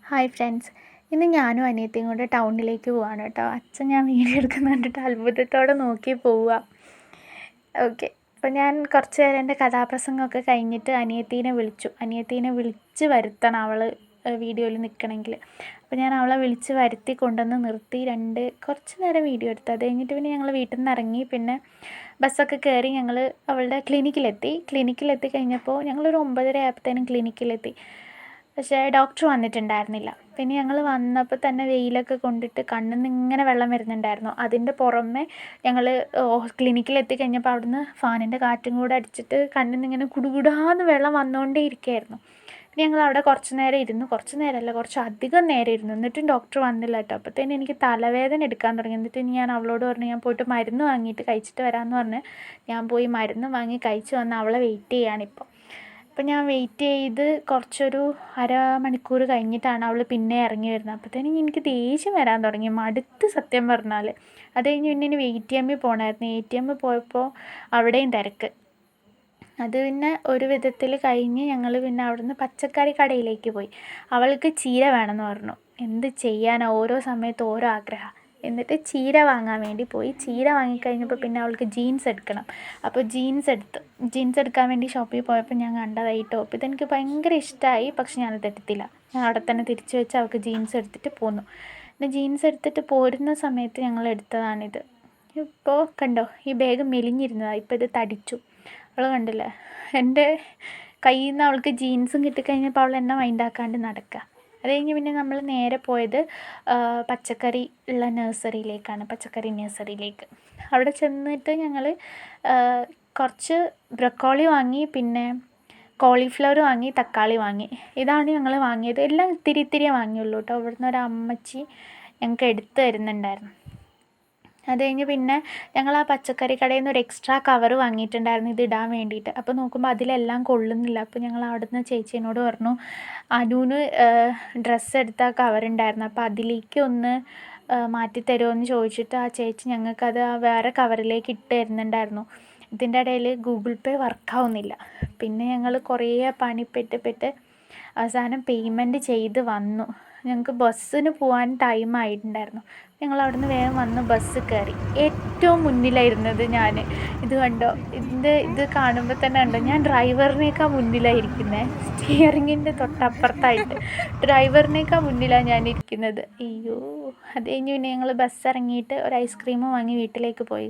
Hi friends, ഇന്ന് ഞാനും അനിയത്തിയും കൂടെ ടൗണിലേക്ക് പോവാണ് കേട്ടോ. അച്ഛൻ ഞാൻ വീഡിയോ എടുക്കുന്ന കണ്ടിട്ട് അത്ഭുതത്തോടെ നോക്കി പോവുക. ഓക്കെ, അപ്പോൾ ഞാൻ കുറച്ച് നേരം എൻ്റെ കഥാപ്രസംഗമൊക്കെ കഴിഞ്ഞിട്ട് അനിയത്തീനെ വിളിച്ച് വരുത്തണം അവൾ വീഡിയോയിൽ നിൽക്കണമെങ്കിൽ. അപ്പോൾ ഞാൻ അവളെ വിളിച്ച് വരുത്തി കൊണ്ടുവന്ന് നിർത്തി കുറച്ച് നേരം വീഡിയോ എടുത്തു. അത് കഴിഞ്ഞിട്ട് പിന്നെ ഞങ്ങൾ വീട്ടിൽ നിന്ന് ഇറങ്ങി. പിന്നെ ബസ്സൊക്കെ കയറി ഞങ്ങൾ അവളുടെ ക്ലിനിക്കിലെത്തി കഴിഞ്ഞപ്പോൾ ഞങ്ങളൊരു 9:30 ആയപ്പോഴത്തേനും ക്ലിനിക്കിലെത്തി. പക്ഷേ ഡോക്ടർ വന്നിട്ടുണ്ടായിരുന്നില്ല. പിന്നെ ഞങ്ങൾ വന്നപ്പോൾ തന്നെ വെയിലൊക്കെ കൊണ്ടിട്ട് കണ്ണിൽ നിന്ന് ഇങ്ങനെ വെള്ളം വരുന്നുണ്ടായിരുന്നു. അതിൻ്റെ പുറമെ ഞങ്ങൾ ക്ലിനിക്കിലെത്തി കഴിഞ്ഞപ്പോൾ അവിടുന്ന് ഫാനിൻ്റെ കാറ്റും കൂടെ അടിച്ചിട്ട് കണ്ണിൽ നിന്ന് ഇങ്ങനെ കുടുകുടാന്ന് വെള്ളം വന്നുകൊണ്ടേ ഇരിക്കുകയായിരുന്നു. പിന്നെ ഞങ്ങൾ അവിടെ കുറച്ച് അധികം നേരം ഇരുന്നു. എന്നിട്ടും ഡോക്ടർ വന്നില്ല കേട്ടോ. അപ്പോഴത്തേനും എനിക്ക് തലവേദന എടുക്കാൻ തുടങ്ങി. എന്നിട്ട് ഞാൻ അവളോട് പറഞ്ഞു ഞാൻ പോയിട്ട് മരുന്ന് വാങ്ങിയിട്ട് കഴിച്ചിട്ട് വരാമെന്ന് പറഞ്ഞ് ഞാൻ പോയി മരുന്ന് വാങ്ങി കഴിച്ച് വന്ന് അവളെ വെയിറ്റ് ചെയ്യുകയാണിപ്പോൾ. അപ്പം ഞാൻ വെയിറ്റ് ചെയ്ത് കുറച്ചൊരു അരമണിക്കൂർ കഴിഞ്ഞിട്ടാണ് അവൾ പിന്നെ ഇറങ്ങി വരുന്നത്. അപ്പോഴത്തേനും എനിക്ക് ദേഷ്യം വരാൻ തുടങ്ങി, മടുത്ത് സത്യം പറഞ്ഞാൽ. അത് കഴിഞ്ഞ് പിന്നെ ഇനി ATM പോകണമായിരുന്നു. ATM പോയപ്പോൾ അവിടെയും തിരക്ക്. അത് പിന്നെ ഒരു വിധത്തിൽ കഴിഞ്ഞ് ഞങ്ങൾ പിന്നെ അവിടുന്ന് പച്ചക്കറി കടയിലേക്ക് പോയി. അവൾക്ക് ചീര വേണമെന്ന് പറഞ്ഞു. എന്ത് ചെയ്യാനാണ്, ഓരോ സമയത്ത് ഓരോ ആഗ്രഹം. എന്നിട്ട് ചീര വാങ്ങാൻ വേണ്ടി പോയി. ചീര വാങ്ങിക്കഴിഞ്ഞപ്പോൾ പിന്നെ അവൾക്ക് ജീൻസ് എടുക്കണം. അപ്പോൾ ജീൻസ് എടുക്കാൻ വേണ്ടി ഷോപ്പിൽ പോയപ്പോൾ ഞാൻ കണ്ടതായി ടോപ്പ്. ഇതെനിക്ക് ഭയങ്കര ഇഷ്ടമായി. പക്ഷെ ഞാനത് എടുത്തില്ല. ഞാൻ അവിടെ തന്നെ തിരിച്ച് വെച്ച് അവൾക്ക് ജീൻസ് എടുത്തിട്ട് പോന്നു. പിന്നെ ജീൻസ് എടുത്തിട്ട് പോരുന്ന സമയത്ത് ഞങ്ങൾ എടുത്തതാണിത്. ഇപ്പോൾ കണ്ടോ, ഈ ബാഗ് മെലിഞ്ഞിരുന്നതാണ്, ഇപ്പോൾ ഇത് തടിച്ചു. അവൾ കണ്ടില്ലേ, എൻ്റെ കയ്യിൽ നിന്ന് അവൾക്ക് ജീൻസും കിട്ടിക്കഴിഞ്ഞപ്പോൾ അവൾ എന്നെ മൈൻഡാക്കാണ്ട് നടക്കുക. അത് കഴിഞ്ഞ് പിന്നെ നമ്മൾ നേരെ പോയത് പച്ചക്കറി നഴ്സറിയിലേക്ക്. അവിടെ ചെന്നിട്ട് ഞങ്ങൾ കുറച്ച് ബ്രക്കോളി വാങ്ങി, പിന്നെ കോളിഫ്ലവർ വാങ്ങി, തക്കാളി വാങ്ങി. ഇതാണ് ഞങ്ങൾ വാങ്ങിയത്. എല്ലാം ഇത്തിരി വാങ്ങിയുള്ളൂ കേട്ടോ. അവിടുന്ന് ഒരു അമ്മച്ചി ഞങ്ങൾക്ക് എടുത്ത് തരുന്നുണ്ടായിരുന്നു. അത് കഴിഞ്ഞ് പിന്നെ ഞങ്ങൾ ആ പച്ചക്കറി കടയിൽ നിന്ന് ഒരു എക്സ്ട്രാ കവർ വാങ്ങിയിട്ടുണ്ടായിരുന്നു ഇത് ഇടാൻ വേണ്ടിയിട്ട്. അപ്പോൾ നോക്കുമ്പോൾ അതിലെല്ലാം കൊള്ളുന്നില്ല. അപ്പോൾ ഞങ്ങൾ അവിടുന്ന് ചേച്ചീനോട് പറഞ്ഞു, അനുവിന് ഡ്രസ്സ് എടുത്ത കവറുണ്ടായിരുന്നു, അപ്പോൾ അതിലേക്ക് ഒന്ന് മാറ്റി തരുമോ എന്ന് ചോദിച്ചിട്ട് ആ ചേച്ചി ഞങ്ങൾക്കത് വേറെ കവറിലേക്ക് ഇട്ട് തരുന്നുണ്ടായിരുന്നു. ഇതിൻ്റെ ഇടയിൽ ഗൂഗിൾ പേ വർക്കാവുന്നില്ല. പിന്നെ ഞങ്ങൾ കുറേ പണിപ്പെട്ട് അവസാനം പേയ്മെൻറ്റ് ചെയ്ത് വന്നു. ഞങ്ങൾക്ക് ബസ്സിന് പോകാൻ ടൈം ആയിട്ടുണ്ടായിരുന്നു. ഞങ്ങൾ അവിടുന്ന് വേഗം വന്ന് ബസ് കയറി. ഏറ്റവും മുന്നിലായിരുന്നത് ഞാൻ. ഇത് കണ്ടോ, ഇത് കാണുമ്പോൾ തന്നെ കണ്ടോ, ഞാൻ ഡ്രൈവറിനേക്കാൾ മുന്നിലായിരിക്കുന്നത്. സ്റ്റിയറിങ്ങിൻ്റെ തൊട്ടപ്പുറത്തായിട്ട് ഡ്രൈവറിനേക്കാൾ മുന്നിലാണ് ഞാനിരിക്കുന്നത്. അയ്യോ. അത് കഴിഞ്ഞ് പിന്നെ ഞങ്ങൾ ബസ് ഇറങ്ങിയിട്ട് ഒരു ഐസ്ക്രീം വാങ്ങി വീട്ടിലേക്ക് പോയി.